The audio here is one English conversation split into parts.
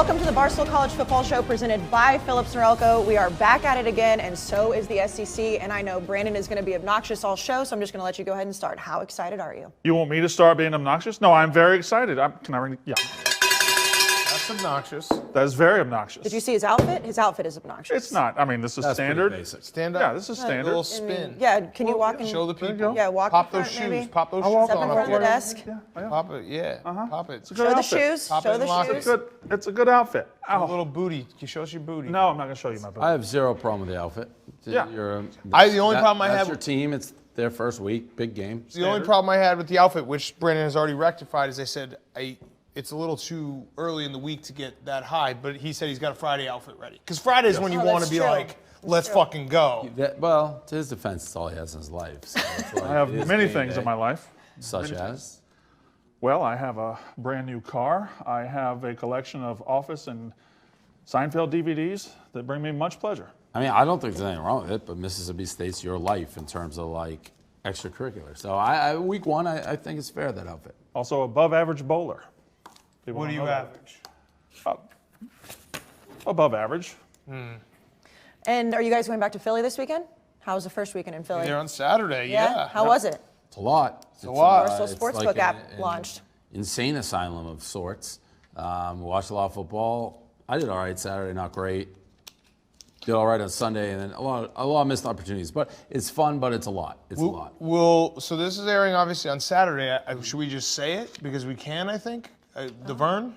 Welcome to the Barstool College Football Show presented by Phillips Norelco. We are back at it again, and so is the SEC. And I know Brandon is going to be obnoxious all show, so I'm just going to let you go ahead and start. How excited are you? You want me to start being obnoxious? No, I'm very excited. Can I ring? Yeah. That's obnoxious. That is very obnoxious. Did you see his outfit? His outfit is obnoxious. It's not. I mean, this is standard. Basic. Stand up. Yeah, this is A standard. little spin. Yeah, can you walk and Show the people. Yeah, walk Pop in those front, shoes. maybe. Pop those I'll shoes walk Step on in up front of the there. desk. Yeah. Pop it, yeah. Pop it. It's a Show good the outfit. shoes. Pop Show it the and lock it. shoes. It's a good outfit. A Ow. little booty. Can you show us your booty? No, I'm not going to show you my booty. I have zero problem with the outfit. Yeah. The only problem I that's have- your team. It's their first week, big game. The only problem I had with the outfit, which Brandon has already rectified, is I said it's a little too early in the week to get that high, but he said he's got a Friday outfit ready. Because Friday is when you Oh, want that's to be true. like, let's true. fucking go. Well, to his defense, it's all he has in his life. So it's like, I have it is many game things day. in my life. Such as? Well, I have a brand new car. I have a collection of Office and Seinfeld DVDs that bring me much pleasure. I mean, I don't think there's anything wrong with it, but Mississippi State's your life in terms of like extracurricular. So week one, I think it's fair, that outfit. Also, above average bowler. People What do don't you know that. average? Above average. And are you guys going back to Philly this weekend? How was the first weekend in Philly? There on Saturday, yeah. How was it? It's a lot. It's a lot. Barstool it's Sportsbook like app an launched. Insane asylum of sorts. We watched a lot of football. I did all right Saturday, not great. Did all right on Sunday, and then a lot of missed opportunities. But it's fun, but it's a lot. It's a lot. So this is airing obviously on Saturday. Should we just say it? Because we can, I think. The Vern?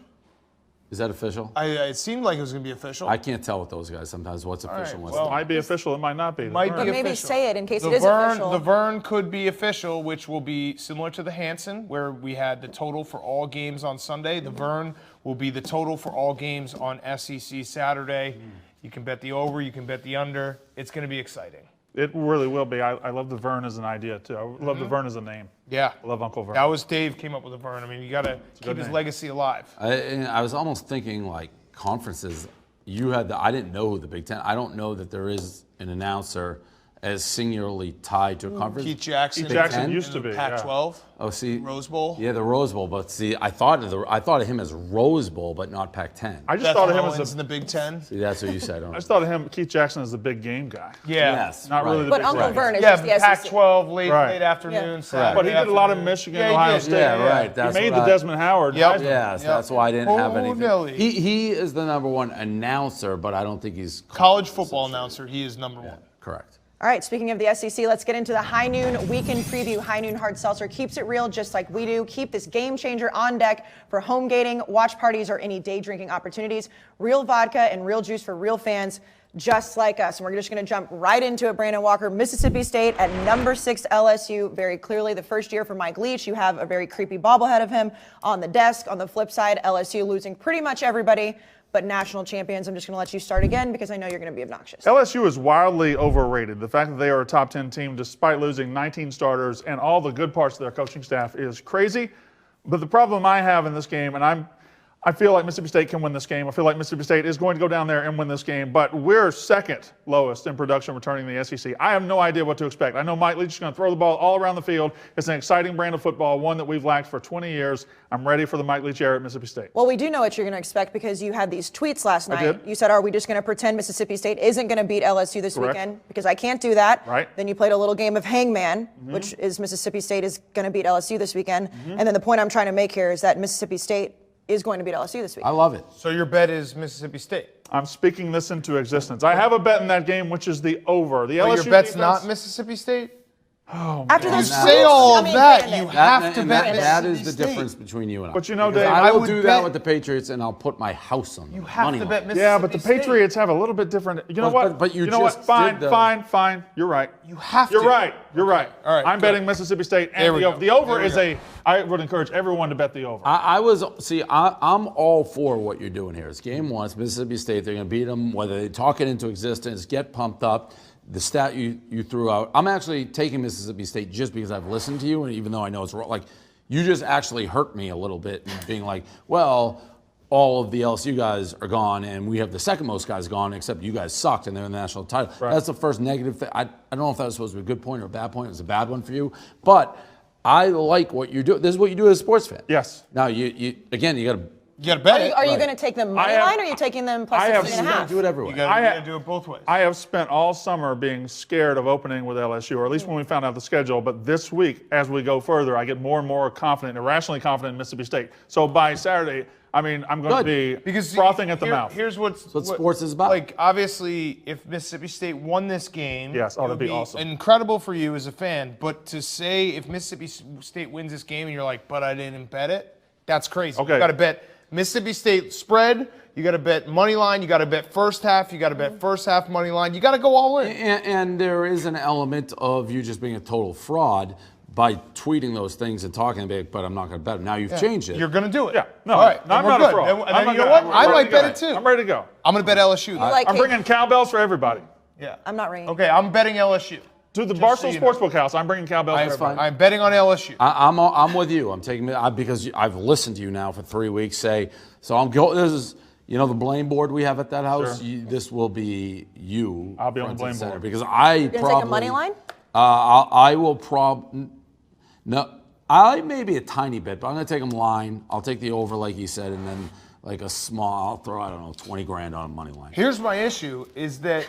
Is that official? It seemed like it was going to be official. I can't tell with those guys sometimes what's official and what's well, not. Might be official, it might not be. Might But be maybe official. say it in case The it is Vern, official. The Vern could be official, which will be similar to the Hanson, where we had the total for all games on Sunday. The Vern will be the total for all games on SEC Saturday. You can bet the over, you can bet the under. It's going to be exciting. It really will be. I love the Vern as an idea, too. I love the Vern as a name. Yeah. I love Uncle Vern. That was Dave came up with the Vern. I mean, you got to keep his name. legacy alive. I was almost thinking like conferences. I didn't know who the Big Ten. I don't know that there is an announcer as singularly tied to a conference. Keith Jackson. Keith Jackson Ten? used to in the be. Pac-12. Oh, see, Rose Bowl. Yeah, the Rose Bowl. But see, I thought of him as Rose Bowl, but not Pac-10. I just Beth thought of him Owens as in the Big Ten. See, that's what you said. I just thought of him, Keith Jackson, as the big game guy. Yeah. Yes, Not really the But big Uncle game. Vern is Yeah, just the SEC. Pac-12, late Right. afternoon, Yeah. Saturday But he did a lot of afternoon. Michigan, Yeah, he Ohio did. State. Yeah, right. That's he made what the Desmond Howard. Yep. Heisman. Yes, Yep. that's why I didn't have anything. Nelly. He is the number one announcer, but I don't think he's College football announcer, he is number one. correct. All right, speaking of the SEC, let's get into the High Noon Weekend Preview. High Noon Hard Seltzer keeps it real just like we do. Keep this game changer on deck for home gating, watch parties, or any day drinking opportunities. Real vodka and real juice for real fans just like us. And we're just going to jump right into it. Brandon Walker, Mississippi State at number 6 LSU. Very clearly the first year for Mike Leach. You have a very creepy bobblehead of him on the desk. On the flip side, LSU losing pretty much everybody but national champions. I'm just going to let you start again because I know you're going to be obnoxious. LSU is wildly overrated. The fact that they are a top 10 team despite losing 19 starters and all the good parts of their coaching staff is crazy. But the problem I have in this game, and I feel like Mississippi State can win this game. I feel like Mississippi State is going to go down there and win this game, but we're second lowest in production returning the SEC. I have no idea what to expect. I know Mike Leach is going to throw the ball all around the field. It's an exciting brand of football, one that we've lacked for 20 years. I'm ready for the Mike Leach era at Mississippi State. Well, we do know what you're going to expect because you had these tweets last night. did. You said, are we just going to pretend Mississippi State isn't going to beat LSU this Correct. weekend? Because I can't do that. Right. Then you played a little game of hangman, which is Mississippi State is going to beat LSU this weekend. And then the point I'm trying to make here is that Mississippi State is going to beat LSU this week. I love it. So your bet is Mississippi State. I'm speaking this into existence. I have a bet in that game, which is the over. The But LSU your bet's defense- not Mississippi State? After those You tweets, Say all I of mean, that, Brandon. you have to And bet that Mississippi is the State. difference between you and I. But you know, Because Dave, I I will would do bet- that with the Patriots, and I'll put my house on them. You have money to line. bet Mississippi Yeah, but the State. Patriots have a little bit different. You know what? but you know what? just Fine, did the- fine. You're right. You have You're to. right. You're right. All right, I'm good. betting Mississippi State There and we the go. over. The over There we is go. I would encourage everyone to bet the over. I'm all for what you're doing here. It's game one. It's Mississippi State. They're going to beat them, whether they talk it into existence, get pumped up. The stat you threw out, I'm actually taking Mississippi State just because I've listened to you, and even though I know it's wrong, like you just actually hurt me a little bit, being like, well, all of the LSU guys are gone, and we have the second most guys gone, except you guys sucked, and they're in the national title. Right. That's the first negative thing. I don't know if that was supposed to be a good point or a bad point. It was a bad one for you, but I like what you're doing. This is what you do as a sports fan. Yes. Now, you got to You got to bet it. Are you going to take them money line, or are you taking them plus I have 16.5? Do it everywhere. You got to do it both ways. I have spent all summer being scared of opening with LSU, or at least when we found out the schedule. But this week, as we go further, I get more and more confident, irrationally confident in Mississippi State. So by Saturday, I mean, I'm going to be frothing at the mouth. Here's what sports is about. Like, obviously, if Mississippi State won this game, Yes, that'd be awesome. Incredible for you as a fan. But to say if Mississippi State wins this game and you're like, but I didn't bet it, that's crazy. Okay. You got to bet Mississippi State spread. You got to bet money line. You got to bet first half. You got to bet first half money line. You got to go all in. And there is an element of you just being a total fraud by tweeting those things and talking about it, but I'm not going to bet them. Now you've changed it. You're going to do it. Yeah. No, all right. no, I'm we're not good. a fraud. And then you know what? I might bet it too. I'm ready to go. I'm going to bet LSU. I'm bringing cowbells for everybody. Yeah. I'm not ringing. Okay, I'm betting LSU. To the Just Barstool so you know. Sportsbook House, I'm bringing cowbells for everybody. I'm betting on LSU. I'm with you. I'm taking because I've listened to you now for 3 weeks. Say so. This is the blame board we have at that house. Sure. This will be you. I'll be on the front and blame center, board. because I You're going to take a money line? I will no. I maybe a tiny bit, but I'm going to take them line. I'll take the over, like you said, and then like a small. I'll throw, I don't know, 20 grand on a money line. Here's my issue: is that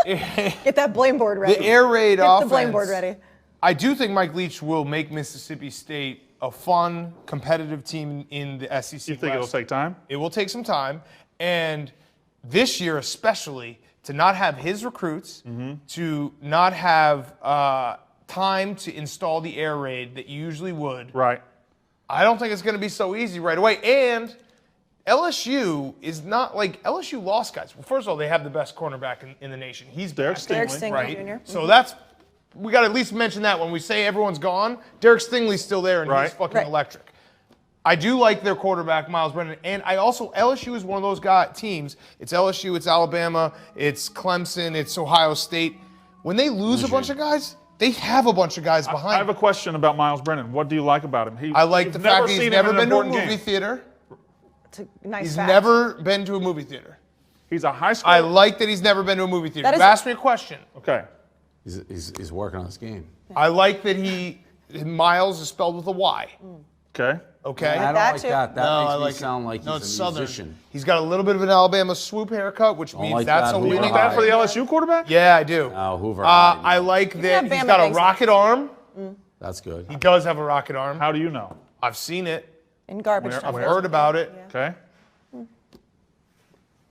Get that blame board ready. the air raid Get offense. the blame board ready. I do think Mike Leach will make Mississippi State a fun, competitive team in the SEC. You think it'll West. take time? It will take some time, and this year especially, to not have his recruits, to not have time to install the air raid that you usually would. Right. I don't think it's going to be so easy right away. And LSU is not like LSU lost guys. Well, first of all, they have the best cornerback in the nation. He's Derek back, Derek Stingley. Stingley right? Jr. So we got to at least mention that when we say everyone's gone. Derek Stingley's still there, and he's fucking electric. I do like their quarterback, Miles Brennan, and LSU is one of those teams. It's LSU, it's Alabama, it's Clemson, it's Ohio State. When they lose a bunch of guys, they have a bunch of guys behind. I have a question about Miles Brennan. What do you like about him? I like the fact that he's never been to a movie game. theater. It's a nice He's fact. never been to a movie theater. He's a high school. I like that he's never been to a movie theater. That You is- asked me a question. Okay. He's working on his game. I like that Miles is spelled with a Y. Okay. Okay? I don't that like too. that. That No, makes I me like sound it. like No, he's it's a Southern. musician. He's got a little bit of an Alabama swoop haircut, which means like that's that. a Hoover winning. That for the High. LSU quarterback? Yeah, I do. No, Hoover. I like that have he's Bama got a things. rocket arm. That's good. He does have a rocket arm. How do you know? I've seen it. In garbage Where- time. I've heard about it. Okay.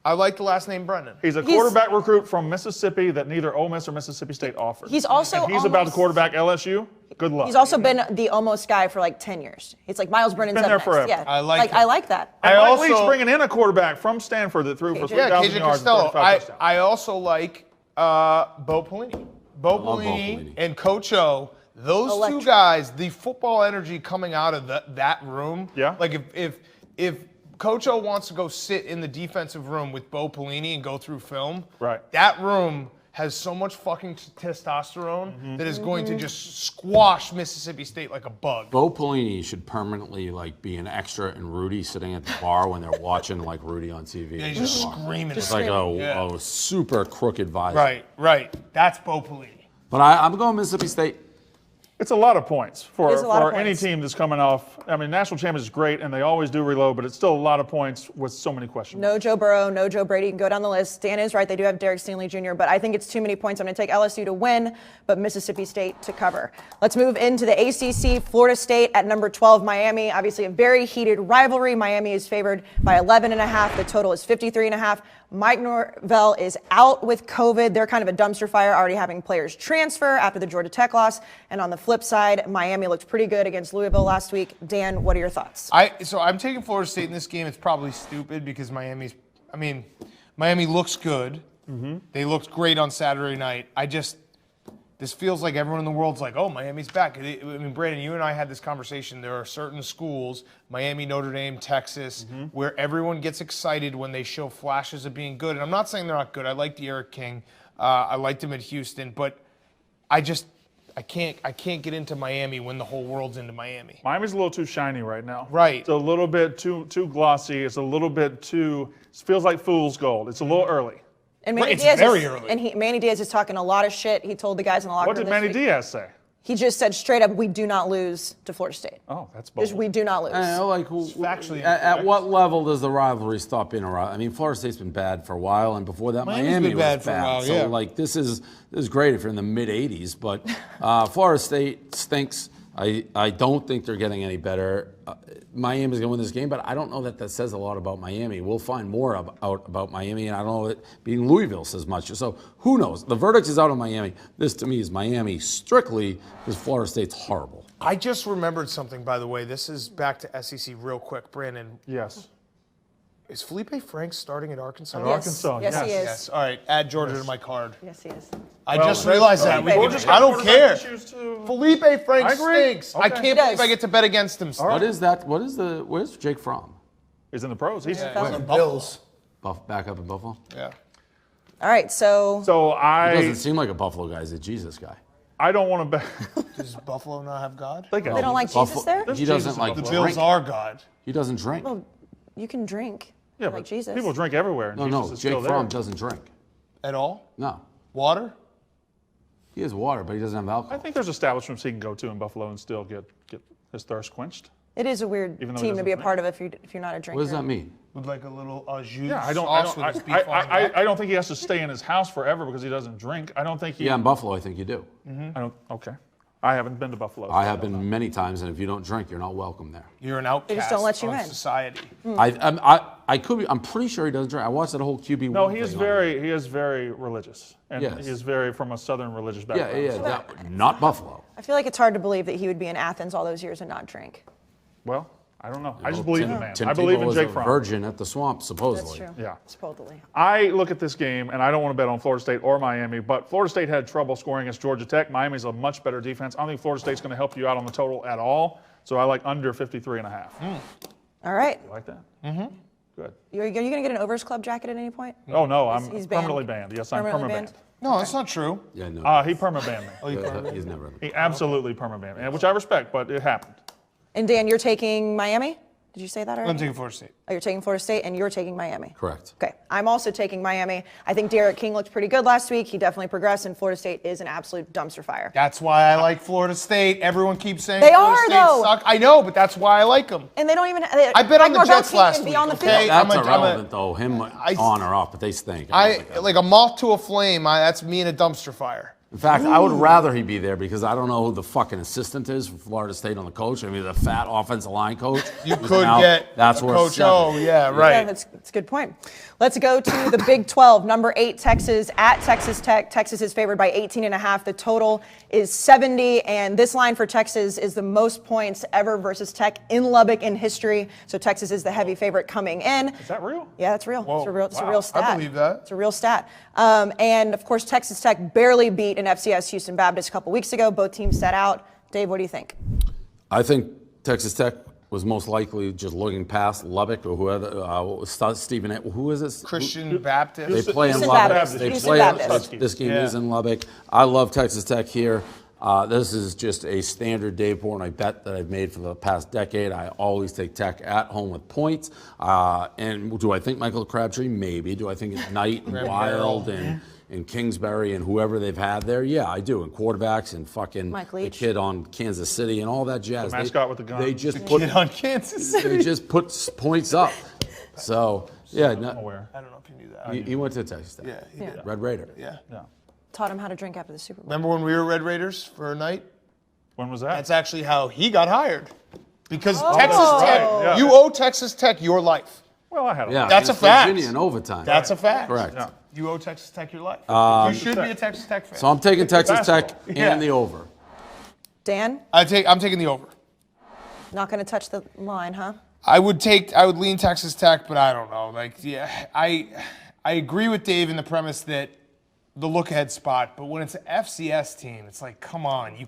I like the last name Brennan. He's a quarterback recruit from Mississippi that neither Ole Miss or Mississippi State offered. He's also And he's about to almost- quarterback LSU. Good luck. He's also been the almost guy for like 10 years. It's like Miles Brennan's been up there next. forever. Yeah. I like I it. like that. And I Mike Leach also- bringing in a quarterback from Stanford that threw for 3,000 KJ yards and Costello. 35 touchdowns. I also like Bo Pelini. Bo Bo Pelini Pelini. and Coach O. Those Electric. two guys, the football energy coming out of that room. Yeah. Like if Coach O wants to go sit in the defensive room with Bo Pelini and go through film, Right. that room has so much fucking testosterone Mm-hmm. that is going to just squash Mississippi State like a bug. Bo Pelini should permanently be an extra in Rudy sitting at the bar when they're watching Rudy on TV. Yeah, he's just screaming. It's like a Yeah. super crooked visor. Right. That's Bo Pelini. But I'm going Mississippi State. It's a lot of points for It's a lot of any points. team that's coming off. I mean, national champions is great, and they always do reload, but it's still a lot of points with so many questions. No Joe Burrow, no Joe Brady. You can go down the list. Dan is right. They do have Derek Stingley Jr., but I think it's too many points. I'm going to take LSU to win, but Mississippi State to cover. Let's move into the ACC. Florida State at number 12, Miami. Obviously a very heated rivalry. Miami is favored by 11.5. The total is 53.5. Mike Norvell is out with COVID. They're kind of a dumpster fire, already having players transfer after the Georgia Tech loss. And on the flip side, Miami looked pretty good against Louisville last week. Dan, what are your thoughts? So I'm taking Florida State in this game. It's probably stupid because Miami looks good. Mm-hmm. They looked great on Saturday night. This feels like everyone in the world's like, oh, Miami's back. Brandon, you and I had this conversation. There are certain schools, Miami, Notre Dame, Texas, where everyone gets excited when they show flashes of being good. And I'm not saying they're not good. I like De'Aaron King. I liked him at Houston. But I can't get into Miami when the whole world's into Miami. Miami's a little too shiny right now. Right. It's a little bit too glossy. It's a little bit too, it feels like fool's gold. It's a little early. And Manny It's Diaz very early. And Manny Diaz is talking a lot of shit. He told the guys in the locker What room did this Manny week. Diaz say? He just said straight up, we do not lose to Florida State. Oh, that's bold. We do not lose. Factually at what level does the rivalry stop being a rivalry? I mean, Florida State's been bad for a while, and before that, Miami been was bad for a while, yeah. So, like, this is great if you're in the mid-'80s, but Florida State stinks. I don't think they're getting any better. Miami's going to win this game, but I don't know that says a lot about Miami. We'll find more out about Miami, and I don't know that being Louisville says much. So who knows? The verdict is out on Miami. This, to me, is Miami strictly because Florida State's horrible. I just remembered something, by the way. This is back to SEC real quick. Brandon, Yes. is Felipe Franks starting at Arkansas? At Arkansas, Yes, he is. Yes. All right, add Georgia to my card. Yes, he is. I just realized that. I don't care. Felipe Franks stinks. I can't believe I get to bet against him. What is that? Where's Jake from? He's in the pros. He's Bills. Back up in Buffalo? Yeah. All right, so He doesn't seem like a Buffalo guy. He's a Jesus guy. I don't want to bet. Does Buffalo not have God? they don't like Jesus there? He doesn't like The drink. Bills are God. He doesn't drink. Well, you can drink. Yeah, like but Jesus. people drink everywhere. And Jesus is Jake still there. Fromm doesn't drink. At all? No. Water? He has water, but he doesn't have alcohol. I think there's establishments he can go to in Buffalo and still get his thirst quenched. It is a weird Even though he team to doesn't be a drink. part of if you're not a drinker. What does that mean? With like a little jus Yeah, I sauce with his beef on I don't think he has to stay in his house forever because he doesn't drink. I don't think he. Yeah, in Buffalo, I think you do. I don't. Okay. I haven't been to Buffalo. I have been many times, and if you don't drink, you're not welcome there. You're an outcast just don't let you of in. society. I could be. I'm pretty sure he doesn't drink. I watched that whole QB. No, he is very religious, and Yes. he is very from a southern religious Yeah, background. yeah. so- Not Buffalo. I feel like it's hard to believe that he would be in Athens all those years and not drink. Well, I don't know. I just believe in the man. Tim I believe Tebow in was Jake a Fromm. virgin at the swamp, supposedly. That's true. Yeah. Supposedly. I look at this game, and I don't want to bet on Florida State or Miami, but Florida State had trouble scoring against Georgia Tech. Miami's a much better defense. I don't think Florida State's going to help you out on the total at all, so I like under 53.5. All right. You like that? Mm-hmm. Good. Are you going to get an Overs Club jacket at any point? Oh, no, I'm He's banned. permanently banned. Yes, I'm Permanently permanent banned. No, that's not true. Yeah, no. He permanent banned me. He's never. He absolutely permanent banned me, which I respect, but it happened. And Dan, you're taking Miami? Did you say that already? I'm taking Florida State. Oh, you're taking Florida State, and you're taking Miami. Correct. Okay, I'm also taking Miami. I think Derek King looked pretty good last week. He definitely progressed, and Florida State is an absolute dumpster fire. That's why I like Florida State. Everyone keeps saying They Florida are, State though. suck. I know, but that's why I like them. And they don't even. I bet on the Jets last be week, on the okay? field. That's I'm a- irrelevant, though. Him on or off, but they stink. I like a moth to a flame. That's me in a dumpster fire. In fact, I would rather he be there because I don't know who the fucking assistant is for Florida State on the coach. I mean, the fat offensive line coach. You could get that's a worth coach. 7. Oh, yeah, right. Yeah, that's a good point. Let's go to the Big 12. Number 8, Texas at Texas Tech. Texas is favored by 18.5. The total is 70, and this line for Texas is the most points ever versus Tech in Lubbock in history. So Texas is the heavy favorite coming in. Is that real? Yeah, that's real. It's a real stat. I believe that. It's a real stat. And of course, Texas Tech barely beat an FCS Houston Baptist a couple weeks ago. Both teams sat out. Dave, what do you think? I think Texas Tech was most likely just looking past Lubbock or whoever. Stephen, who is this? Christian Baptist. They play in Houston Lubbock. Baptist. They Houston play. Baptist. This game Yeah. is in Lubbock. I love Texas Tech here. This is just a standard Dave Portnoy bet that I've made for the past decade. I always take Tech at home with points. And do I think Michael Crabtree? Maybe. Do I think it's Knight and Wild and Kingsbury and whoever they've had there? Yeah, I do. And quarterbacks and fucking Mike the Leach. kid on Kansas City and all that jazz. The mascot with the gun. They just put Kid on Kansas City. they just put points up. So yeah, I'm aware. I don't know if you knew that. he went to Texas Tech. Yeah, he did. Red Raider. Yeah. Yeah. Taught him how to drink after the Super Bowl. Remember when we were Red Raiders for a night? When was that? That's actually how he got hired. Because Oh. Texas Tech, right, yeah. you owe Texas Tech your life. Well, I had a Yeah, That's a against fact. Virginia in overtime. That's a fact. correct. Yeah. You owe Texas Tech your life. You should be a Texas Tech fan. So I'm taking Texas Tech Basketball. Yeah. and the over. Dan, I'm taking the over. not going to touch the line, huh? I would lean Texas Tech, but I don't know. Like, yeah, I agree with Dave in the premise that the look ahead spot, but when it's an FCS team, it's like, come on, you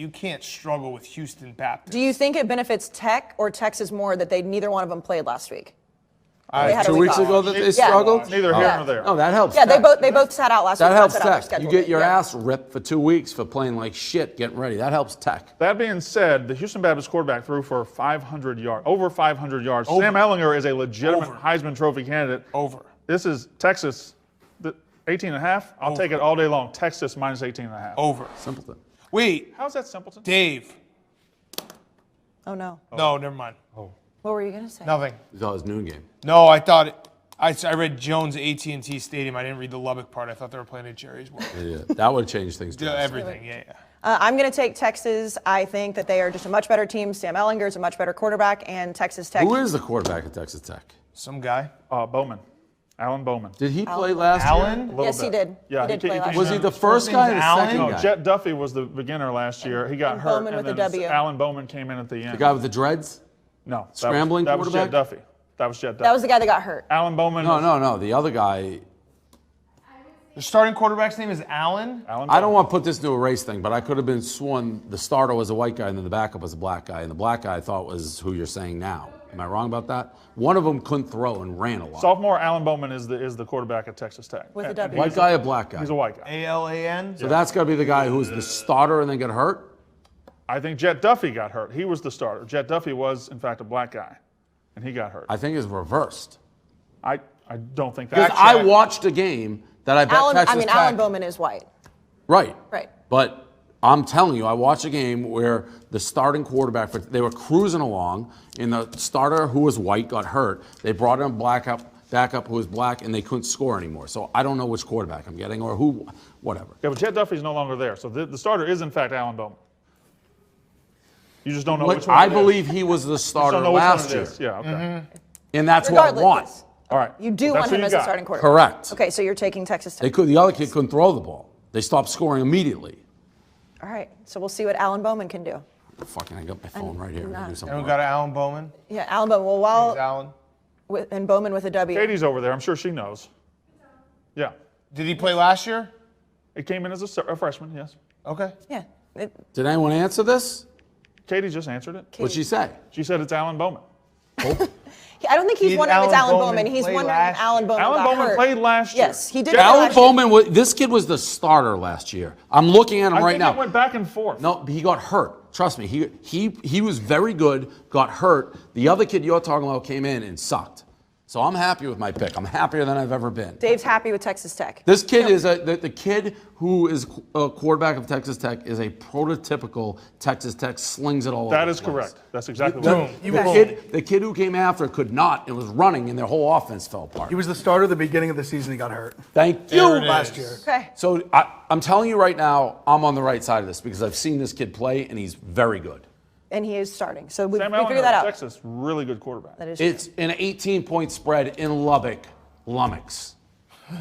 can't struggle with Houston Baptist. Do you think it benefits Tech or Texas more that neither one of them played last week? They had a 2 week weeks off. ago that they struggled? Neither here nor there. No, that helps. Yeah, Tech. they both sat out last week. That helps That's on their Tech. schedule. You get your Yeah. ass ripped for 2 weeks for playing like shit, getting ready. That helps Tech. That being said, the Houston Baptist quarterback threw for 500 yards, over 500 yards. Sam Ehlinger is a legitimate Heisman Trophy candidate. Over. This is Texas, 18.5. I'll take it all day long. Texas minus 18.5. Over. Simple thing. Wait, How's that Simpleton? Dave. Oh, no. No, never mind. What were you going to say? Nothing. You thought it was noon game. No, I thought I read Jones AT&T Stadium. I didn't read the Lubbock part. I thought they were playing at Jerry's World. Yeah, that would change things. Everything, yeah. I'm going to take Texas. I think that they are just a much better team. Sam Ehlinger is a much better quarterback, and Texas Tech. Who is the quarterback at Texas Tech? Some guy. Bowman. Alan Bowman. Did he play last Allen? year? Yes, he did. Yeah, he did play last came year. Was he in. the first guy or the Allen? second No, guy? Jet Duffy was the beginner last year. He got And hurt. Bowman with and a then W. Alan Bowman came in at the end. The guy with the dreads? No. Scrambling that was quarterback? Jet Duffy. That was Jet Duffy. That was the guy that got hurt. Alan Bowman. No. The other guy. The starting quarterback's name is Allen. Alan I don't Bowman. want to put this into a race thing, but I could have been sworn the starter was a white guy and then the backup was a black guy. And the black guy I thought was who you're saying now. Am I wrong about that? One of them couldn't throw and ran a lot. Sophomore Alan Bowman is the quarterback at Texas Tech. With a And W. White guy or black guy? He's a white guy. ALAN. So that's got to be the guy who's the starter and then got hurt? I think Jet Duffy got hurt. He was the starter. Jet Duffy was, in fact, a black guy, and he got hurt. I think it's reversed. I don't think Because that. I watched a game that I bet Texas Tech. Alan Bowman is white. Right. Right. But I'm telling you, I watched a game where the starting quarterback, they were cruising along, and the starter who was white got hurt. They brought in a backup who was black, and they couldn't score anymore. So I don't know which quarterback I'm getting or who, whatever. Yeah, but Jet Duffy's no longer there. So the starter is, in fact, Alan Bowman. You just don't know which one I it is. believe he was the You starter don't know which one last it year. is. Yeah, okay. And that's what I Regardless, want. yes. All right. You do That's want who him you as a got. starting quarterback. Correct. Okay, so you're taking Texas Tech. The other kid couldn't throw the ball. They stopped scoring immediately. All right, so we'll see what Alan Bowman can do. Fucking, I got my phone right here. I'm gonna do something. And we got Alan Bowman. Yeah, Alan Bowman. Well, Name's Alan. and Bowman with a W. Katie's over there. I'm sure she knows. Yeah. Did he play last year? It came in as a freshman, yes. Okay. Yeah. Did anyone answer this? Katie just answered it. What'd she say? She said it's Alan Bowman. I don't think he's Did wondering if it's Alan Alan Bowman Bowman. He's play wondering last if Alan Bowman Alan got Bowman hurt. played last year. Yes, he did. Alan Bowman, this kid was the starter last year. I'm looking at him I right think now. it went back and forth. No, he got hurt. Trust me, he was very good, got hurt. The other kid you're talking about came in and sucked. So I'm happy with my pick. I'm happier than I've ever been. Dave's happy with Texas Tech. This kid is the kid who is a quarterback of Texas Tech is a prototypical Texas Tech, slings it all over That the is place. correct. That's exactly what The kid who came after could not and was running, and their whole offense fell apart. He was the starter at the beginning of the season. He got hurt Thank you. There it last is. year. Okay. So I'm telling you right now, I'm on the right side of this because I've seen this kid play, and he's very good. And he is starting. So we Sam figured Ehlinger that of out. Texas, really good quarterback. That is It's an 18-point spread in Lubbock, Lummox.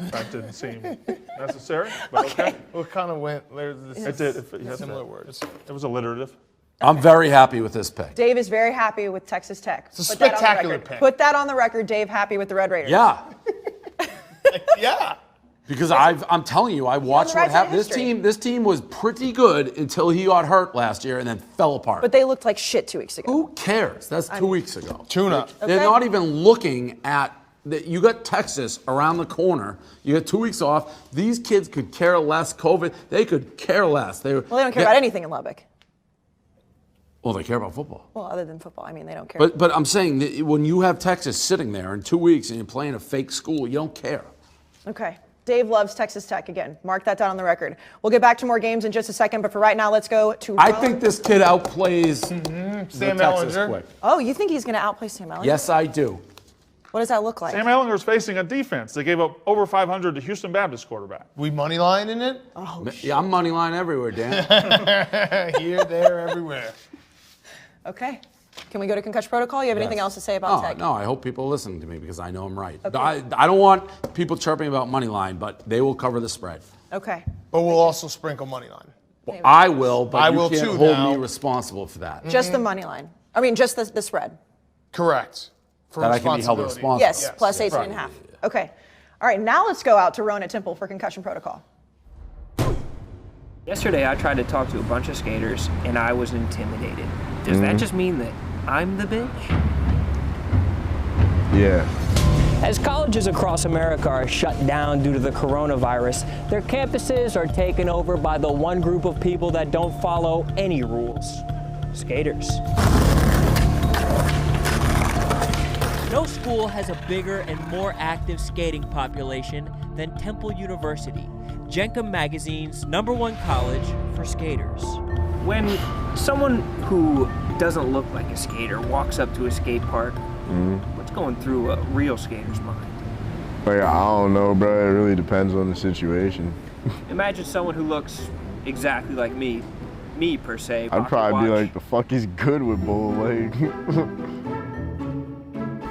That didn't seem necessary, but okay. What kind of went? There's It did. Yes, similar words. It was alliterative. I'm very happy with this pick. Dave is very happy with Texas Tech. It's a Put that on the spectacular record. pick. Put that on the record. Dave happy with the Red Raiders. Yeah, Yeah. because I'm telling you, I watched right what side of happened. history. This team was pretty good until he got hurt last year and then fell apart. But they looked like shit 2 weeks ago. Who cares? That's 2 weeks ago. Tuna. They're Okay. not even looking at that. You got Texas around the corner. You got 2 weeks off. These kids could care less. COVID, they could care less. Well, they don't care about anything in Lubbock. Well, they care about football. Well, other than football. I mean, they don't care. But I'm saying that when you have Texas sitting there in 2 weeks and you're playing a fake school, you don't care. Okay. Dave loves Texas Tech again. Mark that down on the record. We'll get back to more games in just a second, but for right now, let's go to I Rome. think this kid outplays Sam the Texas Ehlinger. quick. Oh, you think he's going to outplay Sam Ehlinger? Yes, I do. What does that look like? Sam Ehlinger is facing a defense that gave up over 500 to Houston Baptist quarterback. We money line in it? Yeah, I'm money line everywhere, Dan. Here, there, everywhere. Okay. Can we go to concussion protocol? You have anything else to say about Tech? No, I hope people listen to me because I know I'm right. I don't want people chirping about money line, but they will cover the spread. Okay. But we'll also sprinkle money line. Well, I will, but I you will can't too hold now. me responsible for that. Just the money line. I mean, just the spread. Correct. For That I can be held responsibility. responsible. Yes, plus 18.5. Okay. All right, now let's go out to Rona Temple for concussion protocol. Yesterday, I tried to talk to a bunch of skaters, and I was intimidated. Does that just mean that I'm the bitch? Yeah. As colleges across America are shut down due to the coronavirus, their campuses are taken over by the one group of people that don't follow any rules: skaters. No school has a bigger and more active skating population than Temple University, Jenkem Magazine's #1 college for skaters. When someone who doesn't look like a skater walks up to a skate park, what's going through a real skater's mind? Like, I don't know, bro. It really depends on the situation. Imagine someone who looks exactly like me per se. I'd probably be like, the fuck is good with Bull? Like, you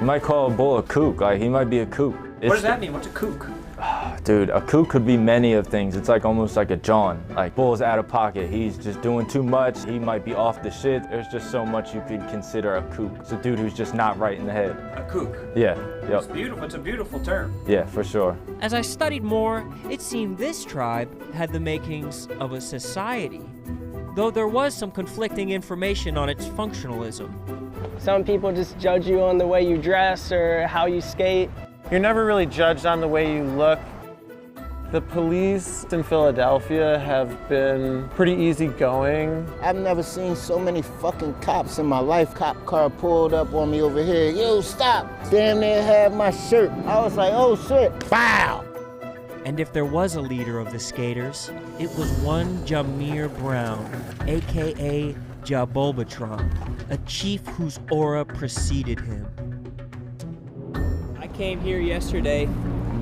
might call a bull a kook. Like, he might be a kook. What does that mean? What's a kook? Dude, a kook could be many of things. It's like almost like a John. Like, Bull's out of pocket. He's just doing too much. He might be off the shit. There's just so much you could consider a kook. It's a dude who's just not right in the head. A kook? Yeah. Yep. It's beautiful. It's a beautiful term. Yeah, for sure. As I studied more, it seemed this tribe had the makings of a society, though there was some conflicting information on its functionalism. Some people just judge you on the way you dress or how you skate. You're never really judged on the way you look. The police in Philadelphia have been pretty easygoing. I've never seen so many fucking cops in my life. Cop car pulled up on me over here. Yo, stop. Damn near had my shirt. I was like, oh shit. Bow. And if there was a leader of the skaters, it was one Jameer Brown, aka Jabulbatron, a chief whose aura preceded him. I came here yesterday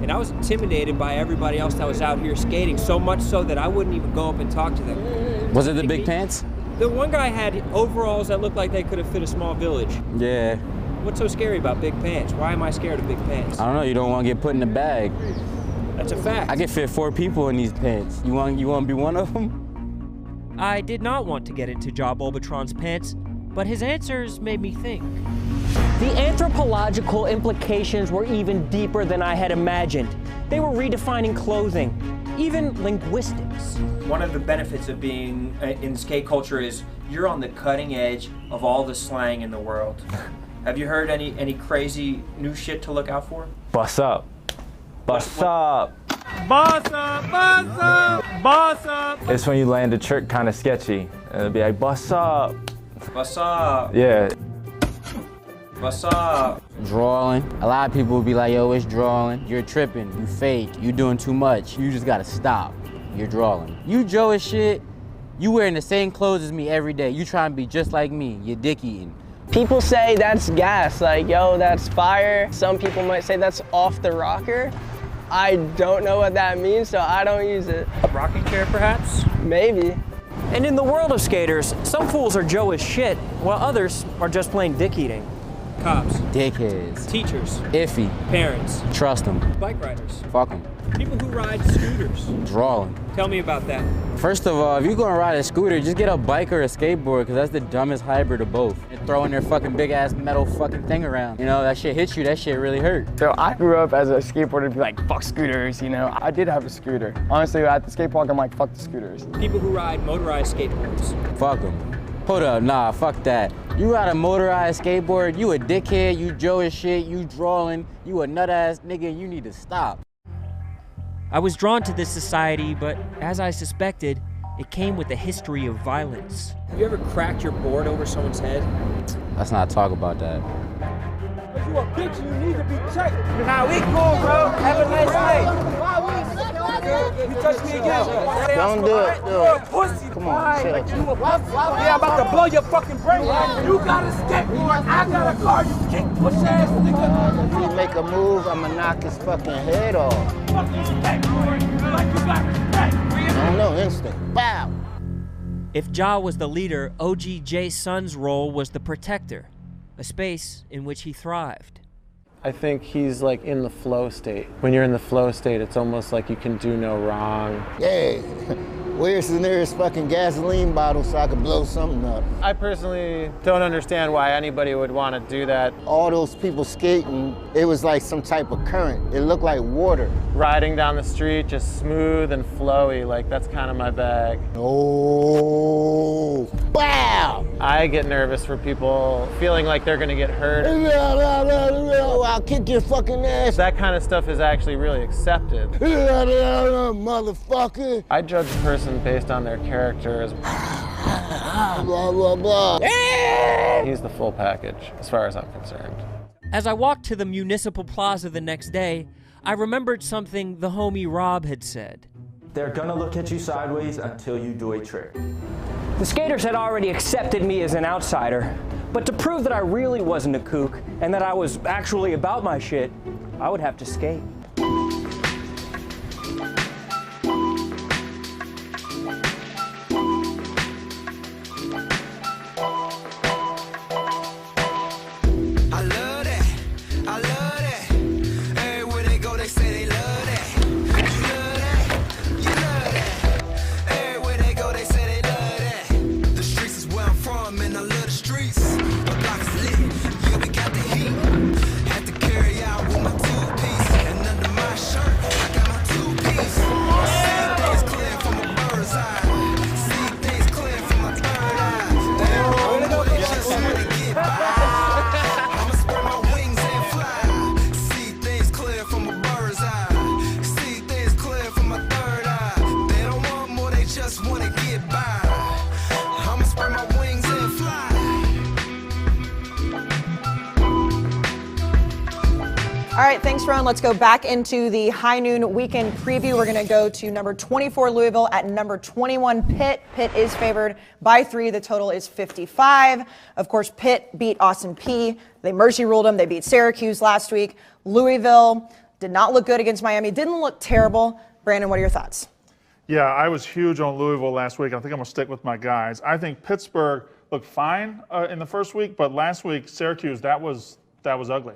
and I was intimidated by everybody else that was out here skating, so much so that I wouldn't even go up and talk to them. Was it the big pants? The one guy had overalls that looked like they could have fit a small village. Yeah. What's so scary about big pants? Why am I scared of big pants? I don't know, you don't want to get put in the bag. That's a fact. I can fit 4 people in these pants. You want to be one of them? I did not want to get into Jabulbatron's pants, but his answers made me think. The anthropological implications were even deeper than I had imagined. They were redefining clothing, even linguistics. One of the benefits of being in skate culture is you're on the cutting edge of all the slang in the world. Have you heard any crazy new shit to look out for? Bust up. Bust up. Boss up, boss up, boss up. It's when you land a trick kind of sketchy. And it'll be like, bust up. What's up? Yeah. What's up? Drawing. A lot of people will be like, yo, it's drawing. You're tripping. You fake. You doing too much. You just gotta stop. You're drawing. You Joe as shit. You wearing the same clothes as me every day. You trying to be just like me. You're dick eating. People say that's gas, like, yo, that's fire. Some people might say that's off the rocker. I don't know what that means, so I don't use it. A rocking chair, perhaps? Maybe. And in the world of skaters, some fools are Joe as shit, while others are just plain dick eating. Cops. Dickheads. Teachers. Iffy. Parents. Trust them. Bike riders. Fuck them. People who ride scooters. Drawing. Tell me about that. First of all, if you're gonna ride a scooter, just get a bike or a skateboard, because that's the dumbest hybrid of both. They're throwing their fucking big ass metal fucking thing around. You know, that shit hits you, that shit really hurt. So I grew up as a skateboarder, be like, fuck scooters, you know. I did have a scooter. Honestly, at the skate park, I'm like, fuck the scooters. People who ride motorized skateboards. Fuck them. Hold up, nah, fuck that. You ride a motorized skateboard, you a dickhead, you Joe as shit, you drawing, you a nut ass nigga, you need to stop. I was drawn to this society, but as I suspected, it came with a history of violence. Have you ever cracked your board over someone's head? Let's not talk about that. If you a bitch, you need to be checked. Nah, we cool, bro. Have a nice night. You touch me again. Don't do it. You're a pussy. Come on, chill. Yeah, I'm about to blow your fucking brain. You got a skateboard, I got a car. You kick push ass nigga. If he make a move, I'ma knock his fucking head off. Fucking skateboard. Like you got respect. I don't know, instinct. Bow. If Ja was the leader, OG J Sun's role was the protector, a space in which he thrived. I think he's like in the flow state. When you're in the flow state, it's almost like you can do no wrong. Hey, where's the nearest fucking gasoline bottle so I can blow something up? I personally don't understand why anybody would want to do that. All those people skating, it was like some type of current. It looked like water. Riding down the street, just smooth and flowy, like that's kind of my bag. Oh, wow! I get nervous for people feeling like they're gonna get hurt. I'll kick your fucking ass. That kind of stuff is actually really accepted. Motherfucker. I judge a person based on their character as blah, blah, blah. He's the full package, as far as I'm concerned. As I walked to the municipal plaza the next day, I remembered something the homie Rob had said. They're gonna look at you sideways until you do a trick. The skaters had already accepted me as an outsider, but to prove that I really wasn't a kook and that I was actually about my shit, I would have to skate. All right, thanks, Ron. Let's go back into the high noon weekend preview. We're going to go to number 24 Louisville at number 21 Pitt. Pitt is favored by 3. The total is 55. Of course, Pitt beat Austin Peay. They mercy ruled them. They beat Syracuse last week. Louisville did not look good against Miami. Didn't look terrible. Brandon, what are your thoughts? Yeah, I was huge on Louisville last week. I think I'm going to stick with my guys. I think Pittsburgh looked fine in the first week, but last week, Syracuse, that was ugly.